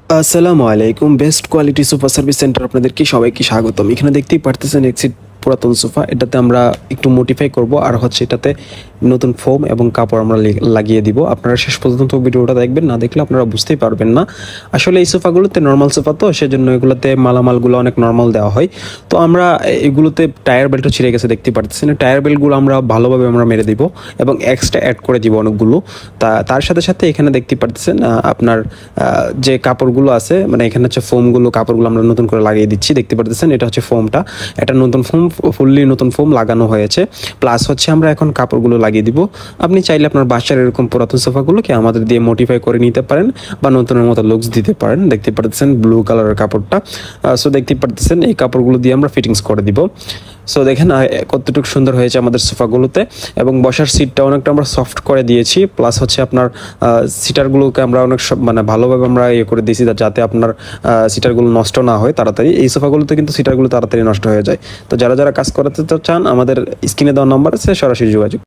আসসালামু আলাইকুম। Best quality sofa service centre আপনাদেরকে সবাইকে স্বাগতম। এখানে দেখতেই পারতেছেন এক্সিট পুরাতন সোফা, এটাতে আমরা একটু মডিফাই করব আর হচ্ছে এটাতে নতুন ফোম এবং কাপড় আমরা লাগিয়ে দিব। আপনারা শেষ পর্যন্ত ভিডিওটা দেখবেন, না দেখলে আপনারা বুঝতেই পারবেন না। আসলে এই সোফাগুলোতে নর্মাল সোফা তো সেজন্য এগুলোতে মালামালগুলো অনেক নর্মাল দেওয়া হয়। তো আমরা এগুলোতে টায়ার বেল্টও ছিঁড়ে গেছে দেখতে পারতেছেন। টায়ার বেল্টগুলো আমরা ভালোভাবে আমরা মেরে দিব এবং এক্সট্রা অ্যাড করে দিব অনেকগুলো। তার সাথে সাথে এখানে দেখতে পারতেছেন আপনার যে কাপড়গুলো আছে, মানে এখানে হচ্ছে ফোমগুলো, কাপড়গুলো আমরা নতুন করে লাগিয়ে দিচ্ছি। দেখতে পারতেছেন এটা হচ্ছে ফোমটা, এটা নতুন ফোম, ফুললি নতুন ফোম লাগানো হয়েছে। প্লাস হচ্ছে আমরা এখন কাপড়গুলো লাগিয়ে দিব। আপনি চাইলে আপনার বাসার এরকম পুরাতন সোফাগুলোকে আমাদের দিয়ে মডিফাই করে নিতে পারেন বা নতুনের মতো লুকস দিতে পারেন। দেখতে পারতেছেন ব্লু কালারের কাপড়টা। সো দেখতে পারতেছেন এই কাপড়গুলো দিয়ে আমরা ফিটিংস করে দিব। সো দেখেন কতটুকু সুন্দর হয়েছে আমাদের সোফাগুলোতে, এবং বসার সিটটা অনেকটা আমরা সফট করে দিয়েছি। প্লাস হচ্ছে আপনার সিটারগুলোকে আমরা অনেক মানে ভালোভাবে আমরা করে দিয়েছি যাতে আপনার সিটারগুলো নষ্ট না হয় তাড়াতাড়ি। এই সোফাগুলোতে কিন্তু সিটারগুলো তাড়াতাড়ি নষ্ট হয়ে যায়। তো যারা যারা কাজ করাতে চান আমাদের স্ক্রিনে দেওয়া নাম্বার আছে, সরাসরি যোগাযোগ।